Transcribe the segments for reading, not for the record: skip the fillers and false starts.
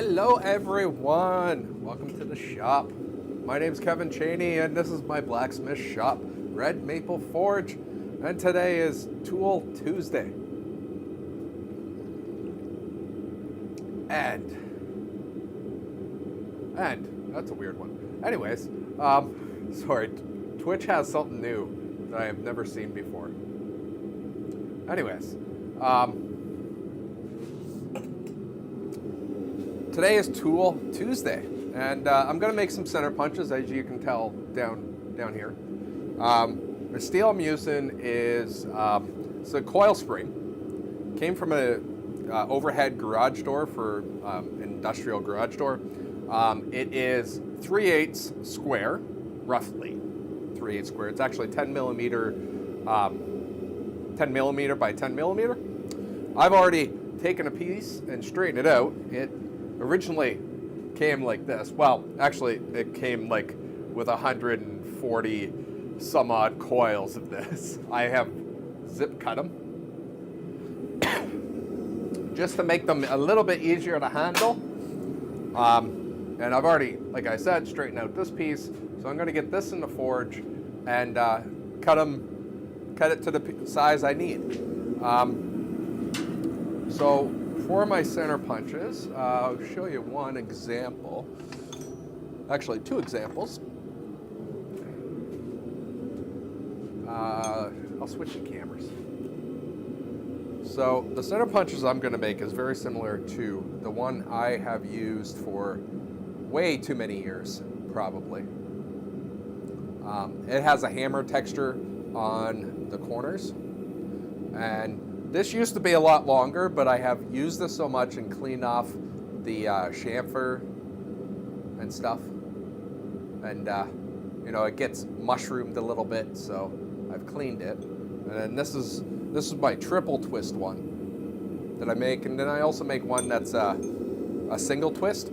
Hello everyone, welcome to the shop. My name's Kevin Cheney and this is my blacksmith shop, Red Maple Forge, and today is Tool Tuesday. And that's a weird one. Anyways, sorry, Twitch has something new that I have never seen before. Anyways, today is Tool Tuesday, and I'm going to make some center punches, as you can tell down here. The steel I'm using is it's a coil spring. Came from a overhead garage door for industrial garage door. It is 3/8 square, roughly 3/8 square. It's actually 10 millimeter by 10 millimeter. I've already taken a piece and straightened it out. It originally came like this. Well, actually, it came like with 140 some odd coils of this. I have zip cut them just to make them a little bit easier to handle. And I've already, like I said, straightened out this piece. So I'm going to get this in the forge and cut it to the size I need. So for my center punches, I'll show you one example. Actually, two examples. I'll switch the cameras. So the center punches I'm going to make is very similar to the one I have used for way too many years, probably. It has a hammer texture on the corners, and this used to be a lot longer, but I have used this so much and cleaned off the chamfer and stuff, and you know, it gets mushroomed a little bit, so I've cleaned it. And then this is my triple twist one that I make, and then I also make one that's a single twist.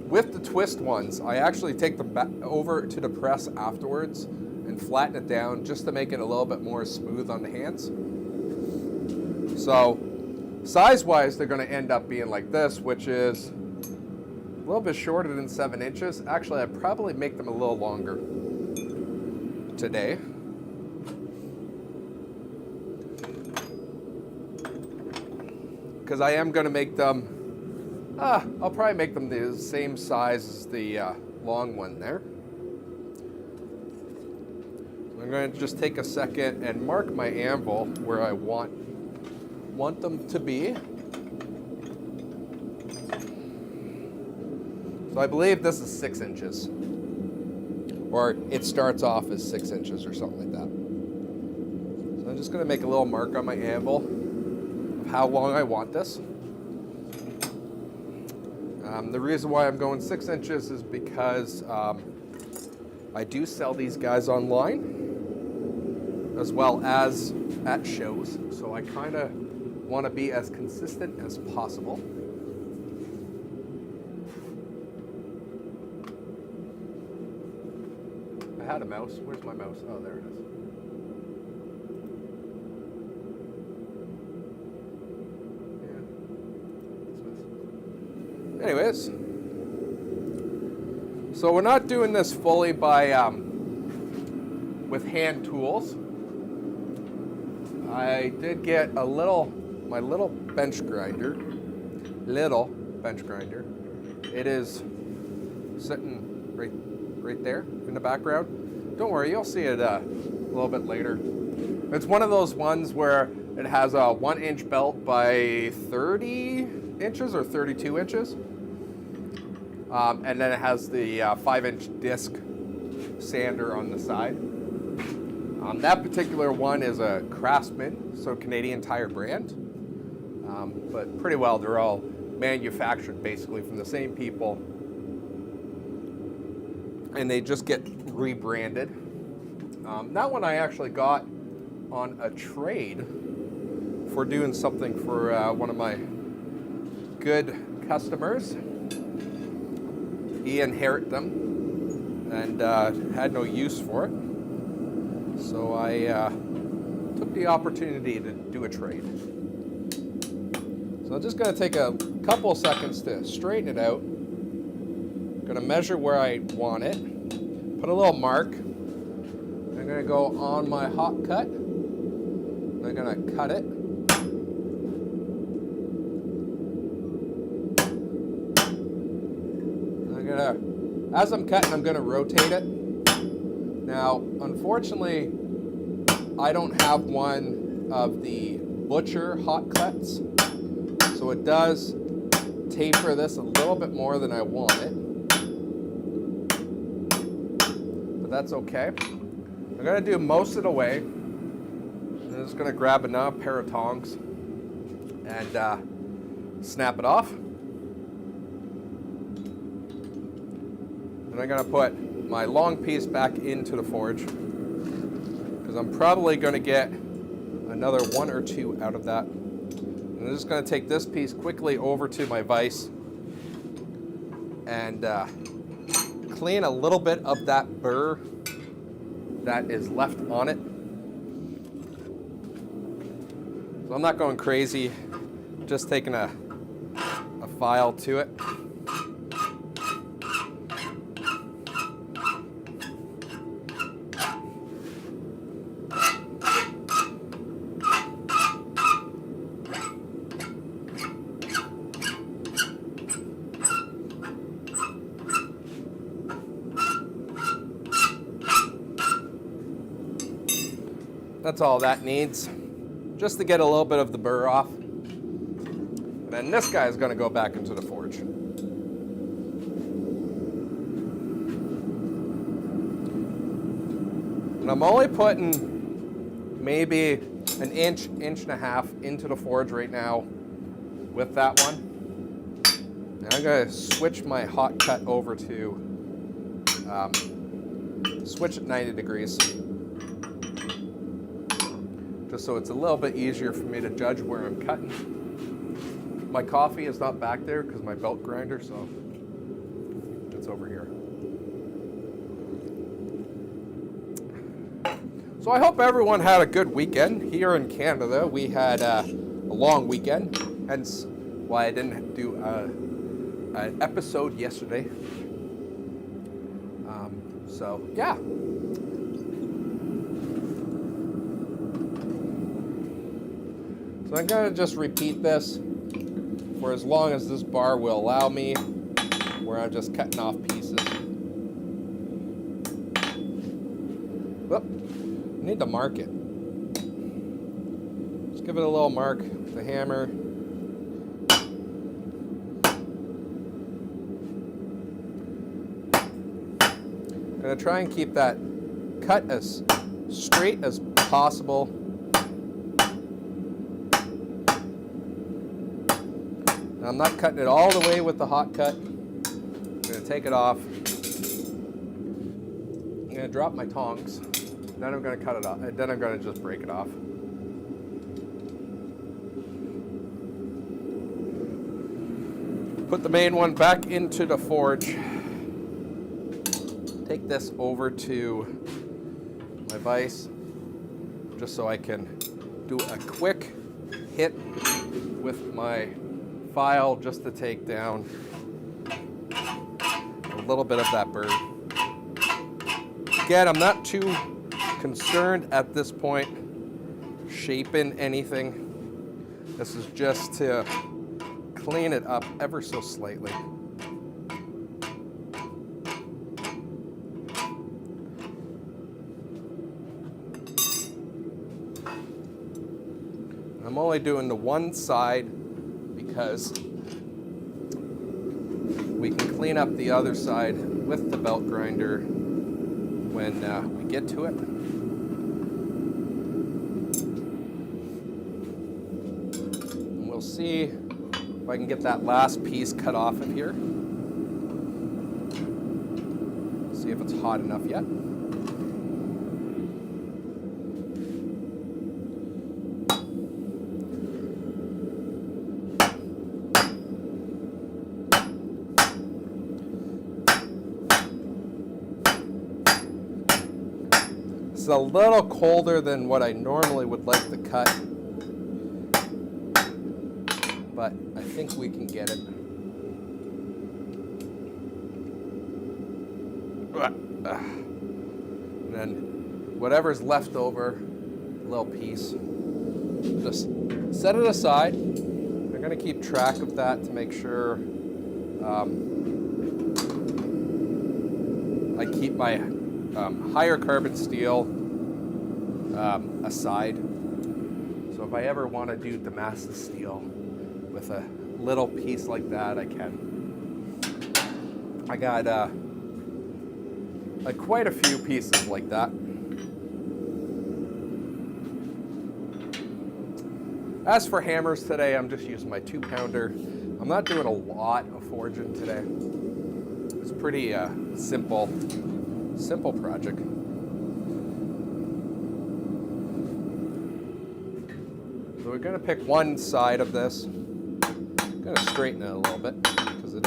With the twist ones, I actually take them back over to the press afterwards and flatten it down just to make it a little bit more smooth on the hands. So size-wise, they're going to end up being like this, which is a little bit shorter than 7 inches. Actually, I'd probably make them a little longer today. Because I am going to make them, I'll probably make them the same size as the long one there. I'm going to just take a second and mark my anvil where I want them to be. So I believe this is 6 inches. Or it starts off as 6 inches or something like that. So I'm just going to make a little mark on my anvil of how long I want this. The reason why I'm going 6 inches is because I do sell these guys online as well as at shows, so I kind of want to be as consistent as possible. I had a mouse. Where's my mouse? Oh, there it is. Anyways, so we're not doing this fully by with hand tools. I did get my little bench grinder. It is sitting right there in the background. Don't worry, you'll see it a little bit later. It's one of those ones where it has a 1-inch belt by 30 inches or 32 inches. And then it has the 5-inch disc sander on the side. That particular one is a Craftsman, so Canadian Tire brand. But pretty well, they're all manufactured basically from the same people. And they just get rebranded. That one I actually got on a trade for doing something for one of my good customers. He inherited them and had no use for it. So I took the opportunity to do a trade. So So I'm just going to take a couple seconds to straighten it out. I'm going to measure where I want it. Put a little mark. I'm going to go on my hot cut. I'm going to cut it. As I'm cutting, I'm going to rotate it. Now, unfortunately, I don't have one of the Butcher hot cuts, so it does taper this a little bit more than I want it. But that's okay. I'm going to do most of the way. I'm just going to grab another pair of tongs and snap it off. And I'm going to put my long piece back into the forge because I'm probably going to get another 1 or 2 out of that. And I'm just going to take this piece quickly over to my vise and clean a little bit of that burr that is left on it. So I'm not going crazy, just taking a file to it. That's all that needs, just to get a little bit of the burr off. And then this guy is going to go back into the forge. And I'm only putting maybe an inch, inch and a half into the forge right now with that one. And I'm going to switch my hot cut over to switch at 90 degrees. Just so it's a little bit easier for me to judge where I'm cutting. My coffee is not back there because my belt grinder, so it's over here. So I hope everyone had a good weekend. Here in Canada, we had a long weekend, hence why I didn't do an episode yesterday. So yeah. So I'm going to just repeat this for as long as this bar will allow me, where I'm just cutting off pieces. Whoop, I need to mark it. Just give it a little mark with the hammer. I'm going to try and keep that cut as straight as possible. I'm not cutting it all the way with the hot cut. I'm going to take it off. I'm going to drop my tongs. Then I'm going to cut it off. Then I'm going to just break it off. Put the main one back into the forge. Take this over to my vise just so I can do a quick hit with my file just to take down a little bit of that burr. Again, I'm not too concerned at this point shaping anything. This is just to clean it up ever so slightly. I'm only doing the one side because we can clean up the other side with the belt grinder when we get to it. And we'll see if I can get that last piece cut off of here. See if it's hot enough yet. It's a little colder than what I normally would like to cut. but I think we can get it. And then whatever's left over, a little piece, just set it aside. I'm going to keep track of that to make sure I keep my higher carbon steel aside. So if I ever want to do Damascus steel with a little piece like that, I can. I got like quite a few pieces like that. As for hammers today, I'm just using my 2-pounder. I'm not doing a lot of forging today. It's pretty simple project. So we're gonna pick one side of this. I'm gonna straighten it a little bit because it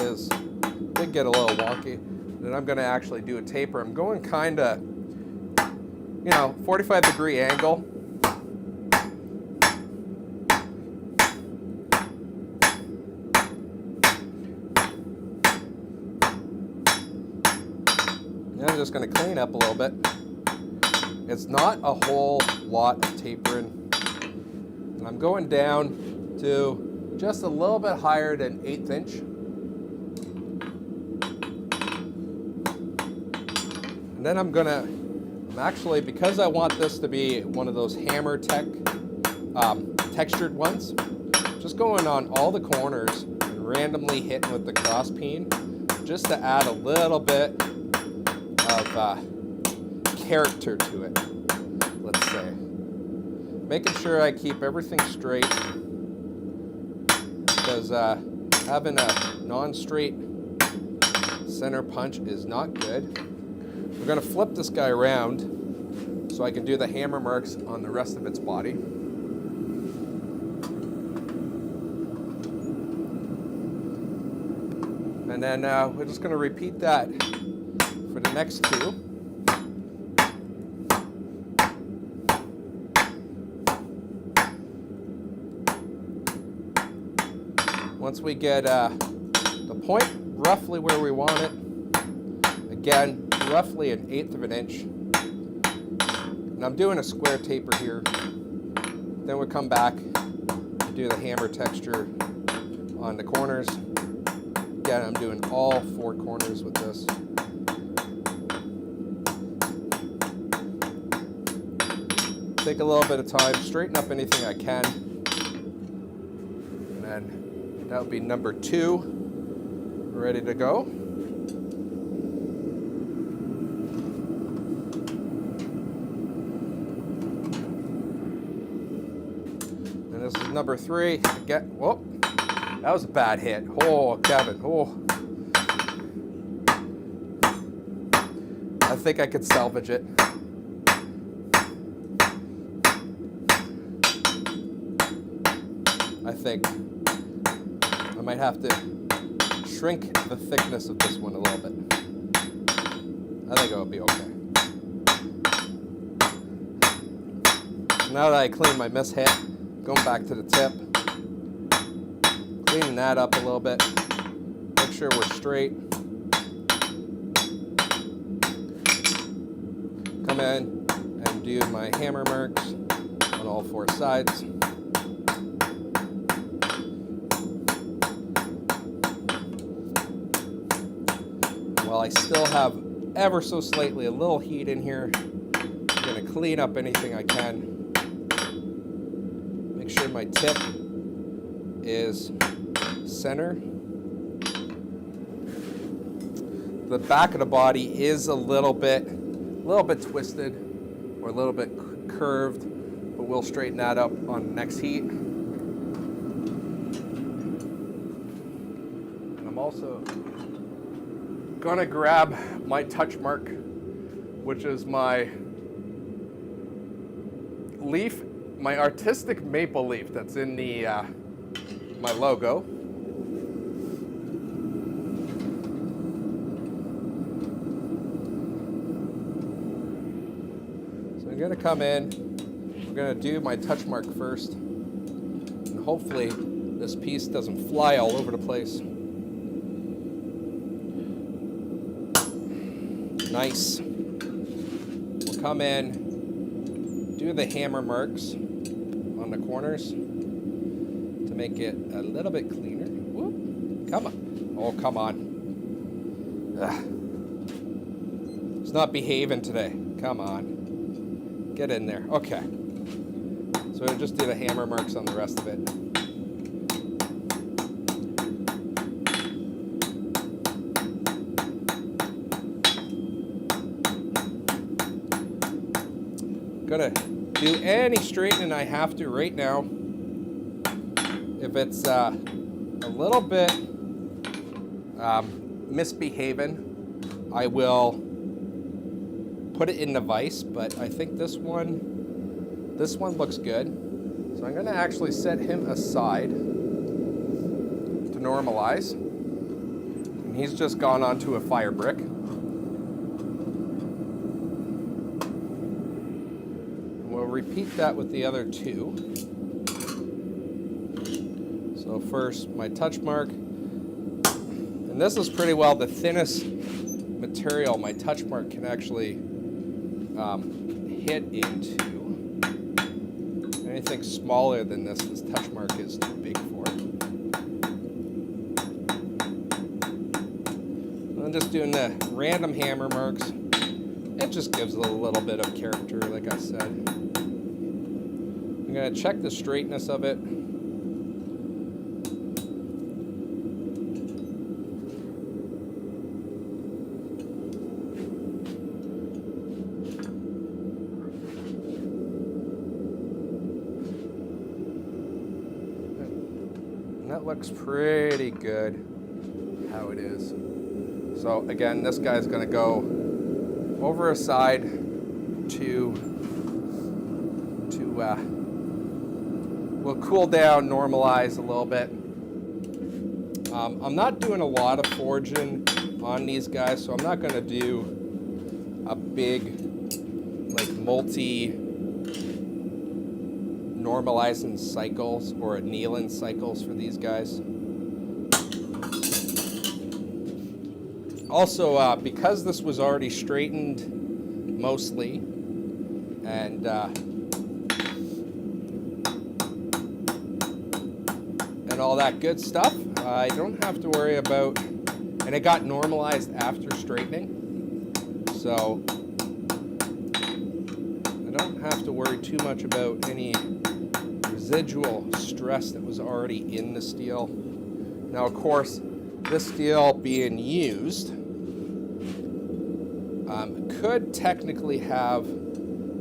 did get a little wonky. Then I'm gonna actually do a taper. I'm going kinda, 45-degree angle. I'm just going to clean up a little bit. It's not a whole lot of tapering. And I'm going down to just a little bit higher than 1/8 inch. And then I'm actually, because I want this to be one of those hammer textured ones, just going on all the corners and randomly hitting with the cross peen just to add a little bit of character to it, let's say. Making sure I keep everything straight, because having a non-straight center punch is not good. We're going to flip this guy around so I can do the hammer marks on the rest of its body. And then we're just going to repeat that for the next two. Once we get the point roughly where we want it, again, roughly 1/8 of an inch. And I'm doing a square taper here. Then we come back and do the hammer texture on the corners. Again, I'm doing all 4 corners with this. Take a little bit of time, straighten up anything I can. And then that would be number 2, ready to go. And this is number 3. Again, whoop, that was a bad hit. Oh, Kevin, oh. I think I could salvage it. I think I might have to shrink the thickness of this one a little bit. I think it'll be okay. Now that I clean my mishit, going back to the tip, cleaning that up a little bit, make sure we're straight. Come in and do my hammer marks on all 4 sides. While I still have ever so slightly a little heat in here, I'm going to clean up anything I can. Make sure my tip is center. The back of the body is a little bit twisted or a little bit curved, but we'll straighten that up on the next heat. And I'm also gonna grab my touch mark, which is my leaf, my artistic maple leaf that's in the my logo. So I'm gonna come in, we're gonna do my touch mark first, and hopefully this piece doesn't fly all over the place. Nice. We'll come in, do the hammer marks on the corners to make it a little bit cleaner. Whoop. Come on. Oh, come on. Ugh. It's not behaving today. Come on. Get in there. Okay. So we'll just do the hammer marks on the rest of it. Gonna do any straightening I have to right now. If it's a little bit misbehaving, I will put it in the vise, but I think this one looks good. So I'm gonna actually set him aside to normalize. And he's just gone onto a fire brick. Repeat that with the other two. So first my touch mark, and this is pretty well the thinnest material my touch mark can actually hit into. Anything smaller than this touch mark is too big for. I'm just doing the random hammer marks. It just gives it a little bit of character, like I said. I'm going to check the straightness of it. And that looks pretty good how it is. So again, this guy's going to go over a side to we'll cool down, normalize a little bit. I'm not doing a lot of forging on these guys, so I'm not going to do a big, like, multi-normalizing cycles or annealing cycles for these guys. Also, because this was already straightened mostly, and all that good stuff, I don't have to worry about, and it got normalized after straightening, so I don't have to worry too much about any residual stress that was already in the steel. Now, of course, this steel being used could technically have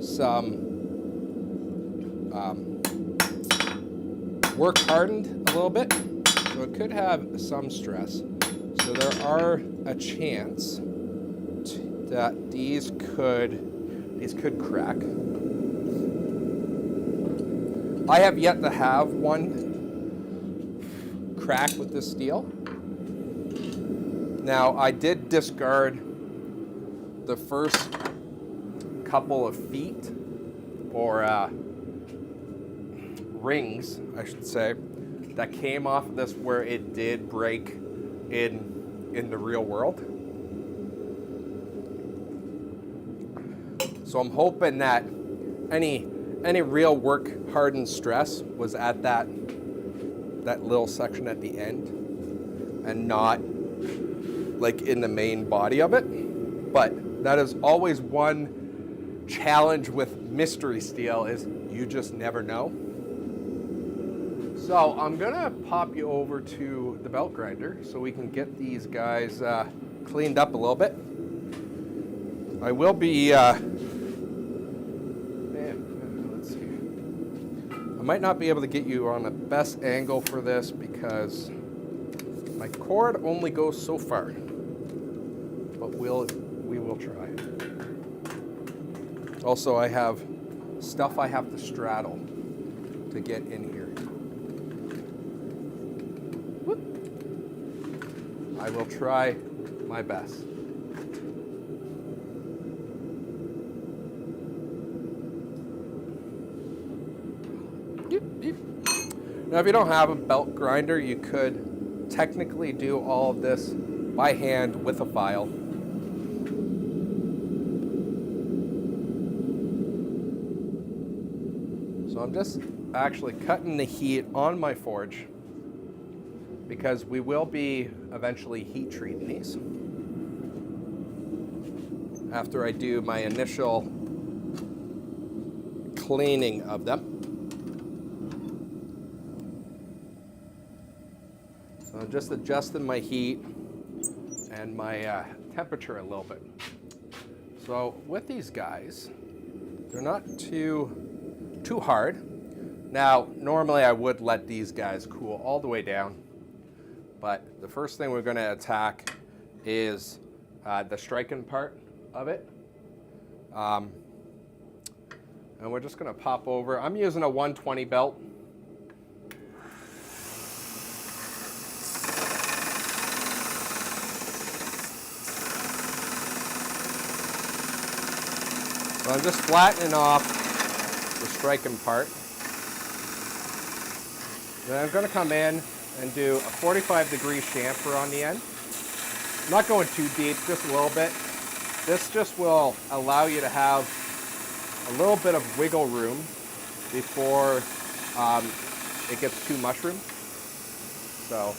some work hardened a little bit, so it could have some stress. So there are a chance that these could crack. I have yet to have one crack with this steel. Now, I did discard the first couple of feet, or rings, I should say, that came off of this where it did break in the real world. So I'm hoping that any real work hardened stress was at that little section at the end and not like in the main body of it. But that is always one challenge with mystery steel, is you just never know. So I'm gonna pop you over to the belt grinder so we can get these guys cleaned up a little bit. I will be, let's see. I might not be able to get you on the best angle for this because my cord only goes so far, but we will try. Also, I have stuff I have to straddle to get in here. Whoop. I will try my best. Now, if you don't have a belt grinder, you could technically do all of this by hand with a file. So I'm just actually cutting the heat on my forge because we will be eventually heat treating these after I do my initial cleaning of them. So I'm just adjusting my heat and my temperature a little bit. So with these guys, they're not too hard. Now, normally I would let these guys cool all the way down, but the first thing we're going to attack is the striking part of it. And we're just going to pop over. I'm using a 120 belt. So I'm just flattening off the striking part. Then I'm going to come in and do a 45-degree chamfer on the end. I'm not going too deep, just a little bit. This just will allow you to have a little bit of wiggle room before it gets too mushroom. So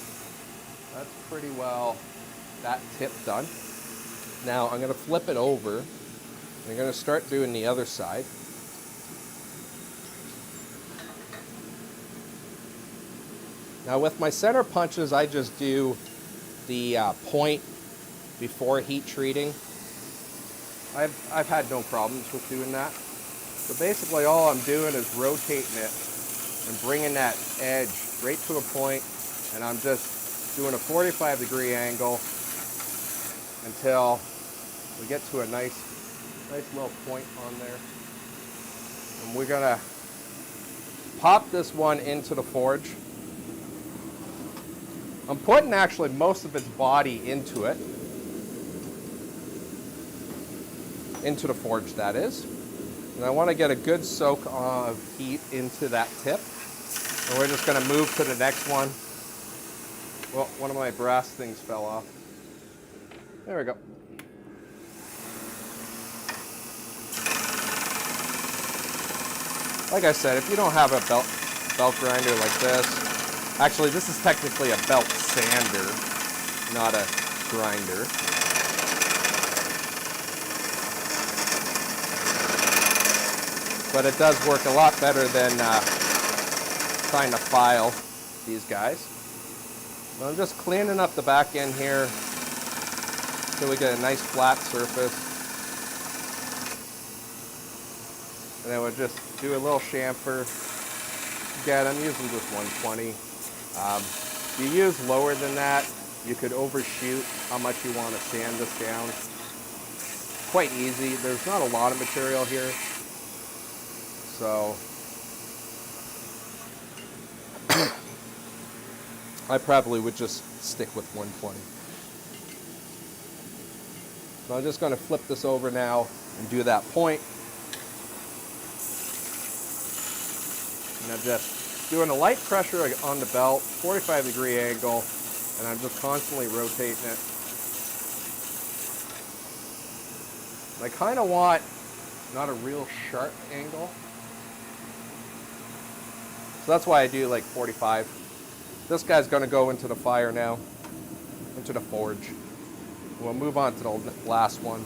that's pretty well that tip done. Now I'm going to flip it over. I'm going to start doing the other side. Now with my center punches, I just do the point before heat treating. I've had no problems with doing that. So basically all I'm doing is rotating it and bringing that edge right to a point, and I'm just doing a 45-degree angle until we get to a nice little point on there. And we're gonna pop this one into the forge. I'm putting actually most of its body into it. Into the forge, that is. And I want to get a good soak of heat into that tip. And we're just going to move to the next one. Well, one of my brass things fell off. There we go. Like I said, if you don't have a belt grinder like this, actually this is technically a belt sander, not a grinder. But it does work a lot better than trying to file these guys. So I'm just cleaning up the back end here until we get a nice flat surface. And then we'll just do a little chamfer. Again, I'm using just 120. If you use lower than that, you could overshoot how much you want to sand this down. Quite easy. There's not a lot of material here. So I probably would just stick with 120. So I'm just going to flip this over now and do that point. And I'm just doing a light pressure on the belt, 45-degree angle, and I'm just constantly rotating it. And I kind of want not a real sharp angle. So that's why I do like 45. This guy's going to go into the fire now, into the forge. We'll move on to the last one.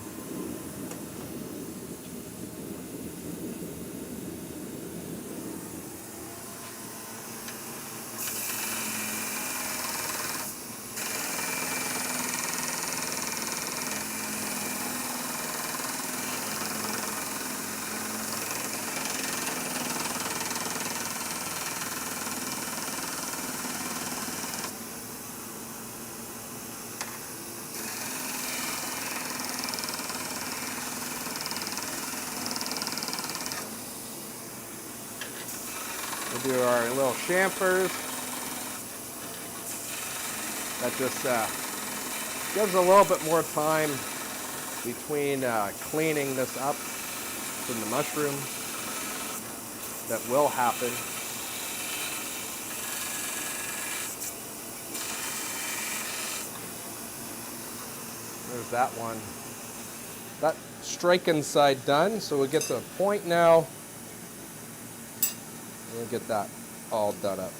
We'll do our little chamfers. That just gives a little bit more time between cleaning this up from the mushrooms that will happen. There's that one. That striking side done, so we'll get to a point now. We'll get that all done up.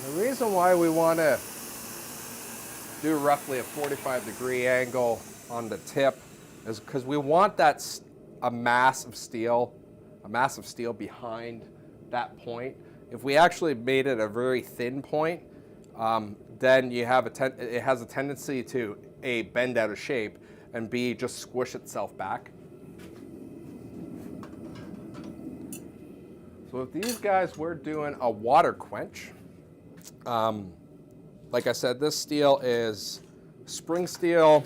The reason why we want to do roughly a 45-degree angle on the tip is because we want that a mass of steel behind that point. If we actually made it a very thin point, then you have it has a tendency to A, bend out of shape, and B, just squish itself back. So with these guys, we're doing a water quench. Like I said, this steel is spring steel,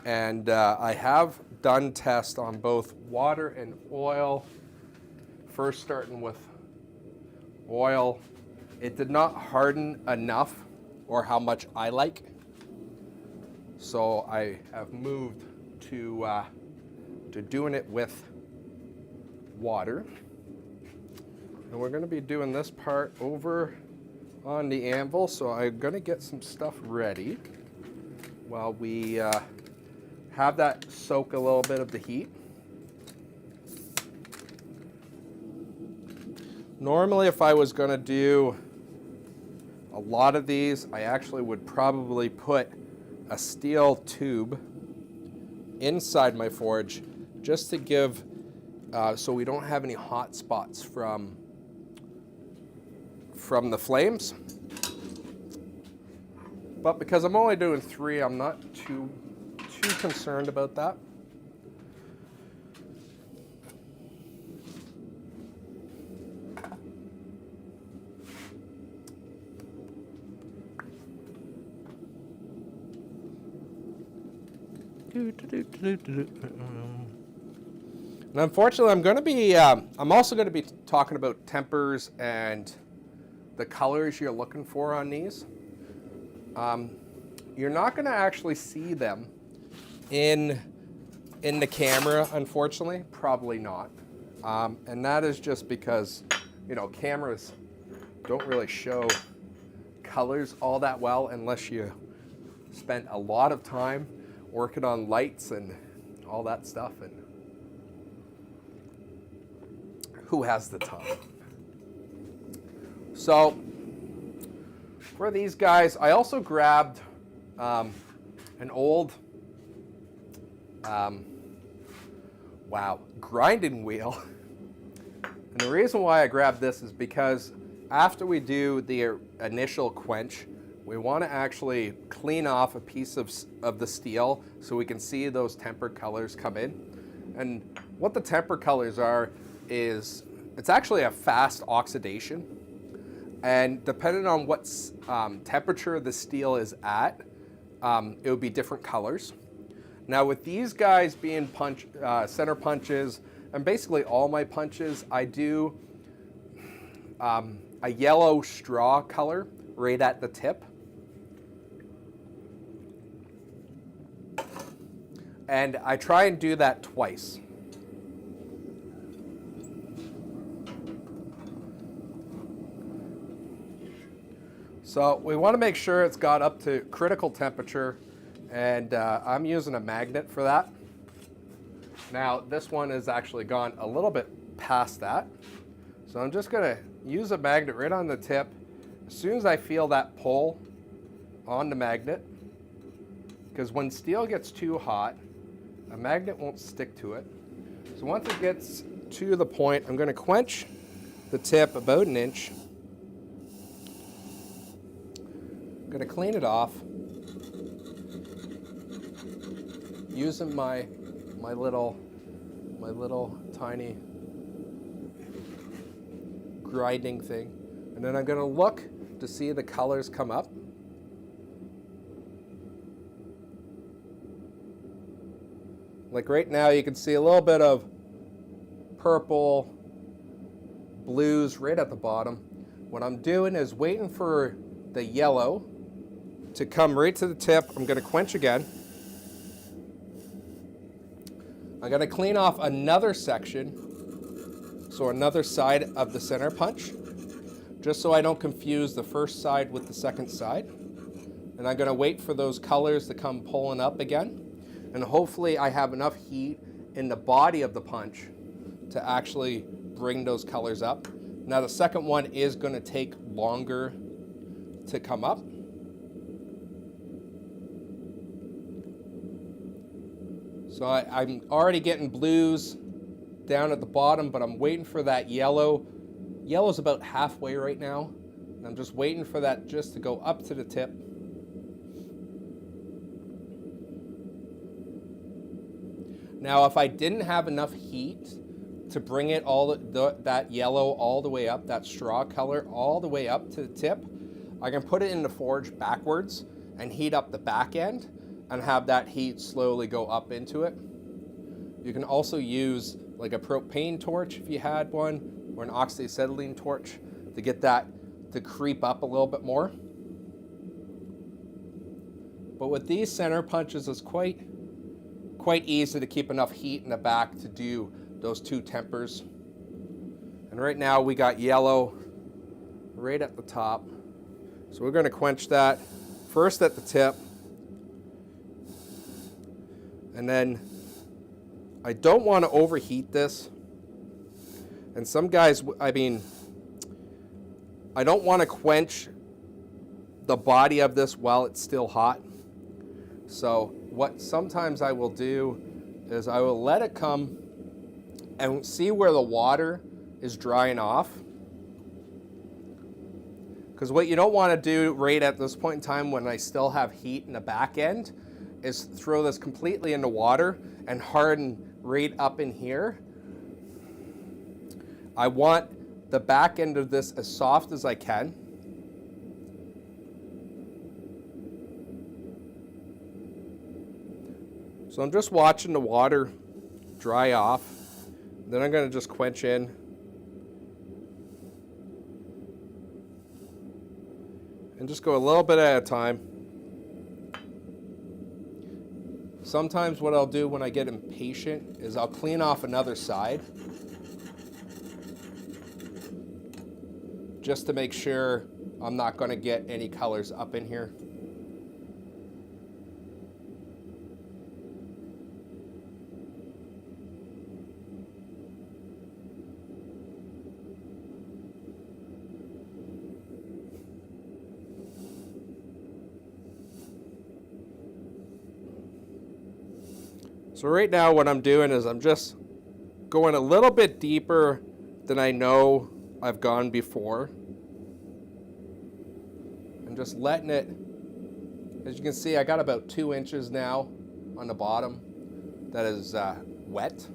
and I have done tests on both water and oil. First starting with oil, it did not harden enough, or how much I like. So I have moved to doing it with water. And we're going to be doing this part over on the anvil, so I'm going to get some stuff ready while we have that soak a little bit of the heat. Normally, if I was going to do a lot of these, I actually would probably put a steel tube inside my forge just to give, so we don't have any hot spots from the flames. But because I'm only doing 3, I'm not too concerned about that. And unfortunately, I'm going to be, I'm also going to be talking about tempers and the colors you're looking for on these. You're not going to actually see them in the camera, unfortunately. Probably not. And that is just because, you know, cameras don't really show colors all that well unless you spent a lot of time working on lights and all that stuff. And who has the time? So for these guys, I also grabbed an old grinding wheel. And the reason why I grabbed this is because after we do the initial quench, we want to actually clean off a piece of the steel so we can see those temper colors come in. And what the temper colors are is, it's actually a fast oxidation. And depending on what temperature the steel is at, it would be different colors. Now with these guys being center punches, and basically all my punches, I do a yellow straw color right at the tip. And I try and do that twice. So we want to make sure it's got up to critical temperature, and I'm using a magnet for that. Now this one has actually gone a little bit past that. So I'm just going to use a magnet right on the tip. As soon as I feel that pull on the magnet, because when steel gets too hot, a magnet won't stick to it. So once it gets to the point, I'm going to quench the tip about 1 inch. I'm going to clean it off using my little tiny grinding thing. And then I'm going to look to see the colors come up. Like right now, you can see a little bit of purple, blues right at the bottom. What I'm doing is waiting for the yellow to come right to the tip. I'm going to quench again. I'm going to clean off another section, so another side of the center punch, just so I don't confuse the first side with the second side. And I'm going to wait for those colors to come pulling up again. And hopefully I have enough heat in the body of the punch to actually bring those colors up. Now the second one is going to take longer to come up. So I'm already getting blues down at the bottom, but I'm waiting for that yellow. Yellow's about halfway right now. And I'm just waiting for that just to go up to the tip. Now, if I didn't have enough heat to bring it that yellow all the way up, that straw color all the way up to the tip, I can put it in the forge backwards and heat up the back end and have that heat slowly go up into it. You can also use like a propane torch if you had one, or an oxyacetylene torch to get that to creep up a little bit more. But with these center punches, it's quite easy to keep enough heat in the back to do those two tempers. And right now we got yellow right at the top. So we're going to quench that first at the tip. And then I don't want to overheat this. And some guys, I don't want to quench the body of this while it's still hot. So what sometimes I will do is I will let it come and see where the water is drying off. Because what you don't want to do right at this point in time when I still have heat in the back end is throw this completely into water and harden right up in here. I want the back end of this as soft as I can. So I'm just watching the water dry off. Then I'm going to just quench in. And just go a little bit at a time. Sometimes what I'll do when I get impatient is I'll clean off another side, just to make sure I'm not going to get any colors up in here. So right now what I'm doing is I'm just going a little bit deeper than I know I've gone before. And just letting it, as you can see, I got about 2 inches now on the bottom that is wet.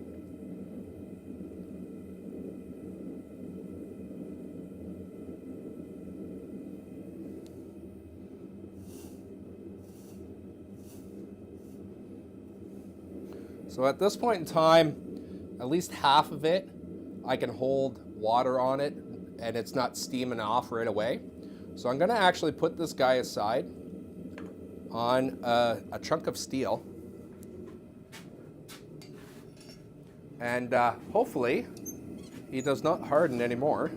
So at this point in time, at least half of it, I can hold water on it and it's not steaming off right away. So I'm gonna actually put this guy aside on a chunk of steel. And hopefully he does not harden anymore.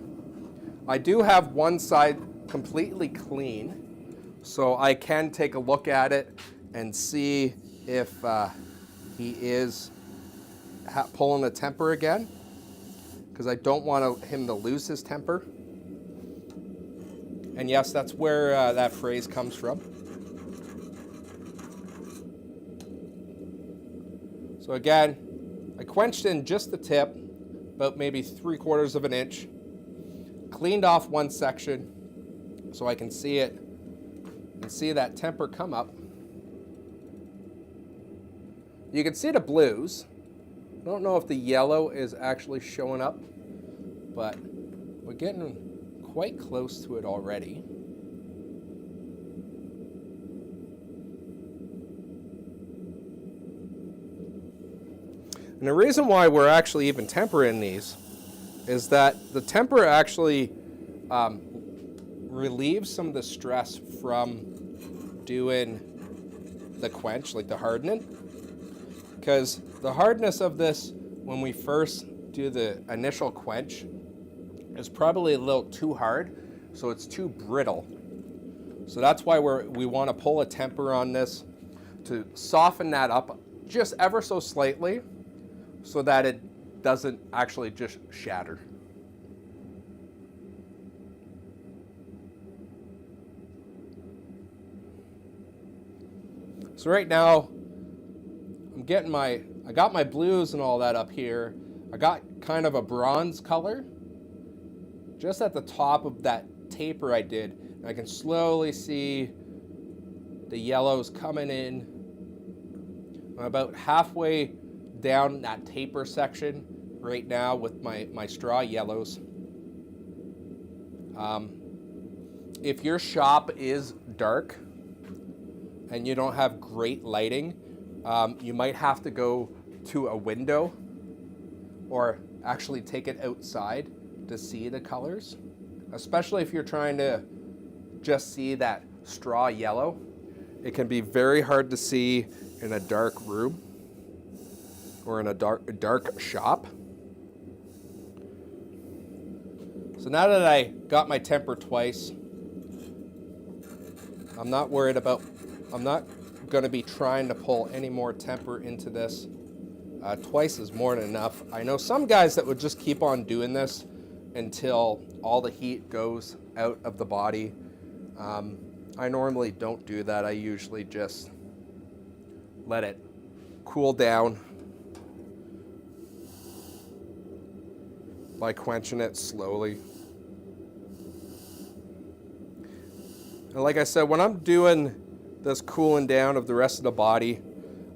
I do have one side completely clean, so I can take a look at it and see if he is pulling the temper again, because I don't want him to lose his temper. And yes, that's where that phrase comes from. So again, I quenched in just the tip, about maybe 3/4 of an inch, cleaned off one section so I can see it and see that temper come up. You can see the blues. I don't know if the yellow is actually showing up, but we're getting quite close to it already. And the reason why we're actually even tempering these is that the temper actually relieves some of the stress from doing the quench, like the hardening. because the hardness of this when we first do the initial quench is probably a little too hard, so it's too brittle. So that's why we want to pull a temper on this to soften that up just ever so slightly so that it doesn't actually just shatter. So right now, I got my blues and all that up here. I got kind of a bronze color just at the top of that taper I did. And I can slowly see the yellows coming in. I'm about halfway down that taper section right now with my straw yellows. If your shop is dark and you don't have great lighting, you might have to go to a window or actually take it outside to see the colors, especially if you're trying to just see that straw yellow. It can be very hard to see in a dark room or in a dark shop. So now that I got my temper twice, I'm not going to be trying to pull any more temper into this. Twice is more than enough. I know some guys that would just keep on doing this until all the heat goes out of the body. I normally don't do that. I usually just let it cool down by quenching it slowly. And like I said, when I'm doing this cooling down of the rest of the body,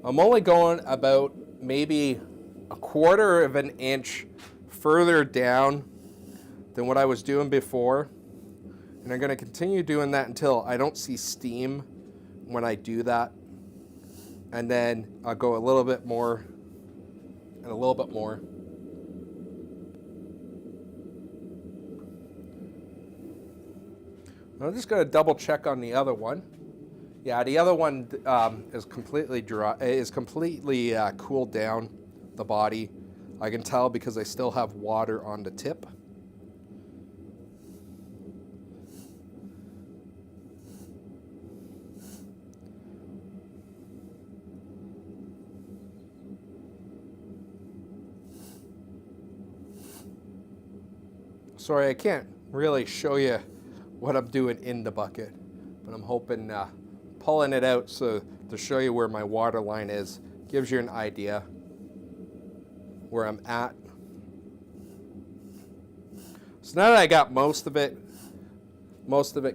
I'm only going about maybe 1/4 of an inch further down than what I was doing before. And I'm going to continue doing that until I don't see steam when I do that. And then I'll go a little bit more and a little bit more. I'm just going to double check on the other one. Yeah, the other one is completely dry. Is completely cooled down the body. I can tell because I still have water on the tip. Sorry, I can't really show you what I'm doing in the bucket, but I'm hoping pulling it out so to show you where my water line is gives you an idea where I'm at. So now that I got most of it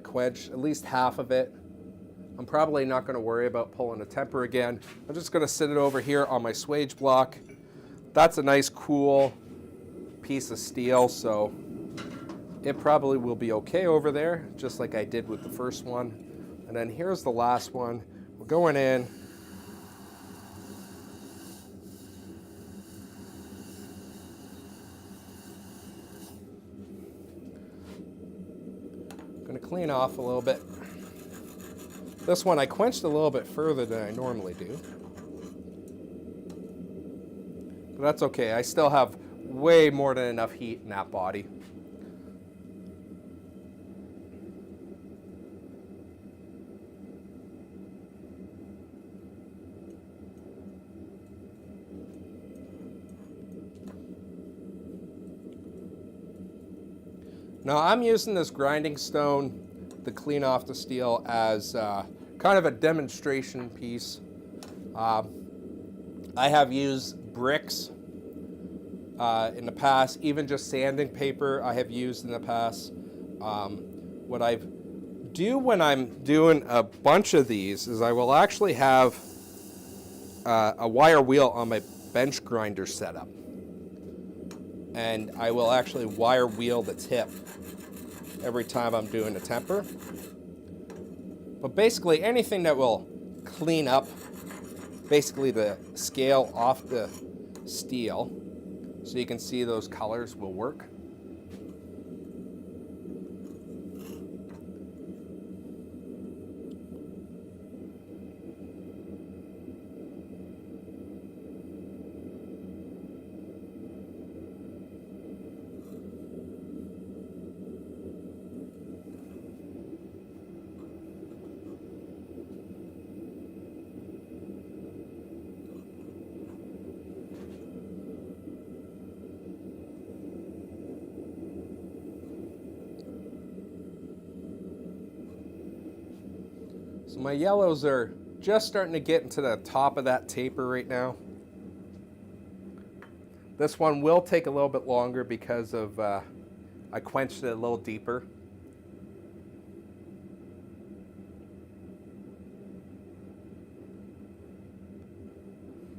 quenched, at least half of it, I'm probably not going to worry about pulling a temper again. I'm just going to sit it over here on my swage block. That's a nice cool piece of steel, so it probably will be okay over there, just like I did with the first one. And then here's the last one. We're going in. I'm going to clean off a little bit. This one I quenched a little bit further than I normally do. But that's okay. I still have way more than enough heat in that body. Now I'm using this grinding stone to clean off the steel as kind of a demonstration piece. I have used bricks in the past, even just sanding paper I have used in the past. What I do when I'm doing a bunch of these is I will actually have a wire wheel on my bench grinder setup. And I will actually wire wheel the tip every time I'm doing a temper. But basically anything that will clean up basically the scale off the steel so you can see those colors will work. So my yellows are just starting to get into the top of that taper right now. This one will take a little bit longer because of I quenched it a little deeper.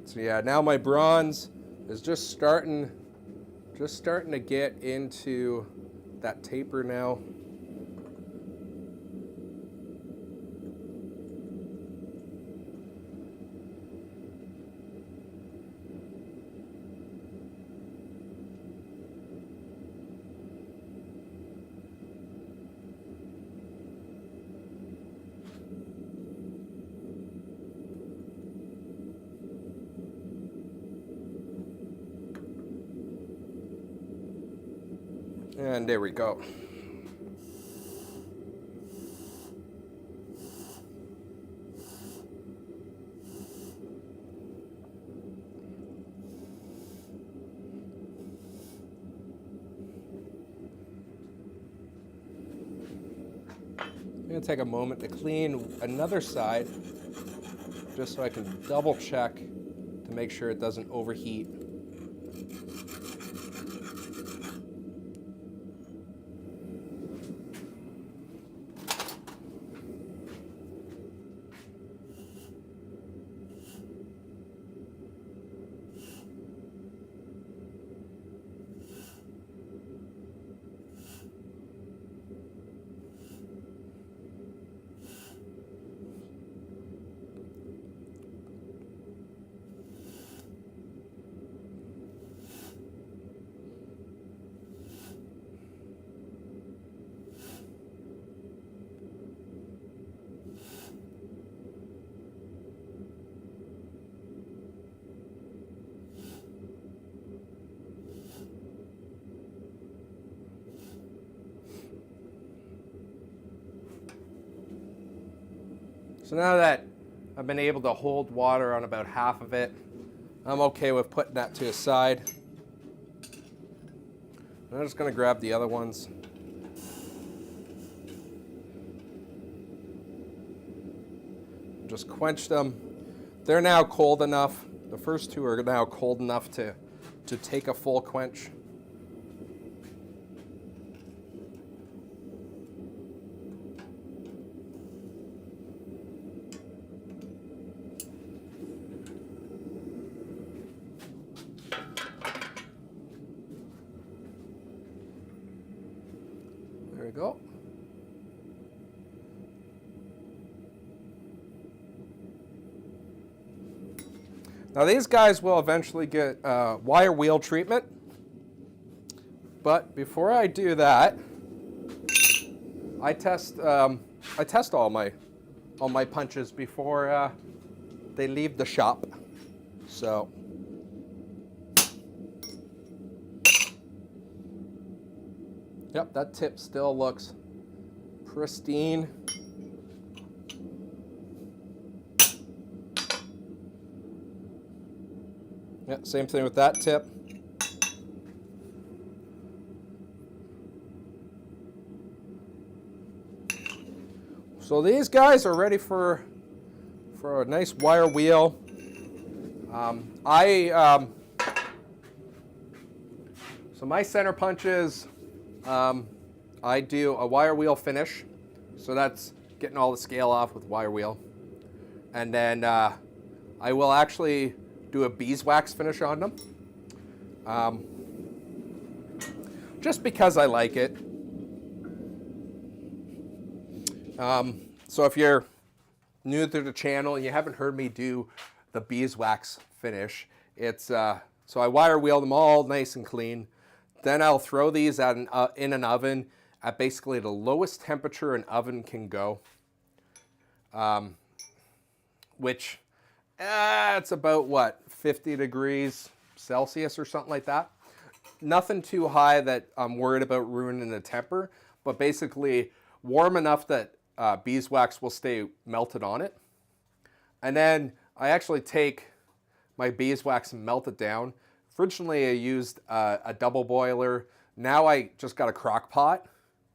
So yeah, now my bronze is just starting to get into that taper now. And there we go. I'm going to take a moment to clean another side just so I can double check to make sure it doesn't overheat. So now that I've been able to hold water on about half of it, I'm okay with putting that to the side. I'm just going to grab the other ones. Just quench them. They're now cold enough. The first two are now cold enough to take a full quench. There we go. Now these guys will eventually get wire wheel treatment, but before I do that, I test all my punches before they leave the shop. So. Yep, that tip still looks pristine. Yep, same thing with that tip. So these guys are ready for a nice wire wheel. So my center punches, I do a wire wheel finish. So that's getting all the scale off with wire wheel. And then I will actually do a beeswax finish on them. Just because I like it. So if you're new to the channel and you haven't heard me do the beeswax finish, it's so I wire wheel them all nice and clean. Then I'll throw these in an oven at basically the lowest temperature an oven can go, which it's about what, 50 degrees Celsius or something like that. Nothing too high that I'm worried about ruining the temper, but basically warm enough that beeswax will stay melted on it. And then I actually take my beeswax and melt it down. Originally I used a double boiler. Now I just got a crock pot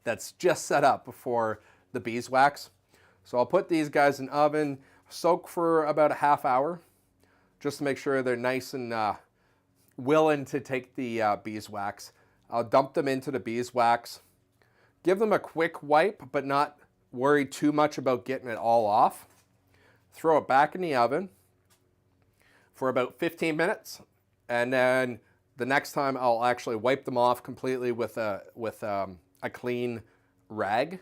that's just set up for the beeswax. So I'll put these guys in oven, soak for about a half hour, just to make sure they're nice and willing to take the beeswax. I'll dump them into the beeswax, give them a quick wipe, but not worry too much about getting it all off. Throw it back in the oven for about 15 minutes, and then the next time I'll actually wipe them off completely with a clean rag.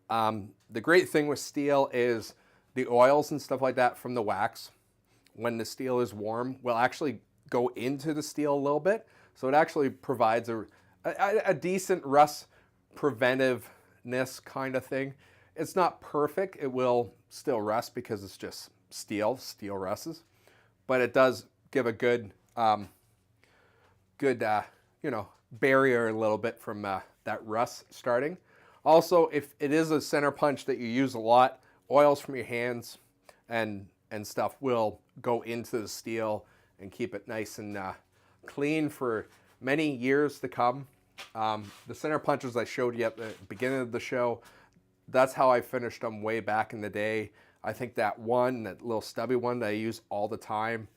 The great thing with steel is the oils and stuff like that from the wax, when the steel is warm, will actually go into the steel a little bit. So it actually provides a decent rust preventiveness kind of thing. It's not perfect. It will still rust because it's just steel rusts. But it does give a good, barrier a little bit from that rust starting. Also, if it is a center punch that you use a lot, oils from your hands and stuff will go into the steel and keep it nice and clean for many years to come. The center punches I showed you at the beginning of the show, that's how I finished them way back in the day. I think that little stubby one that I use all the time,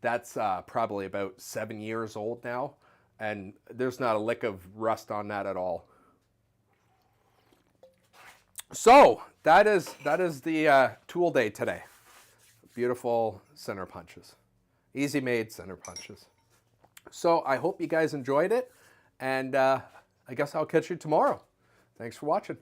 that's probably about 7 years old now, and there's not a lick of rust on that at all. So that is the tool day today. Beautiful center punches, easy made center punches. So I hope you guys enjoyed it, and I guess I'll catch you tomorrow. Thanks for watching.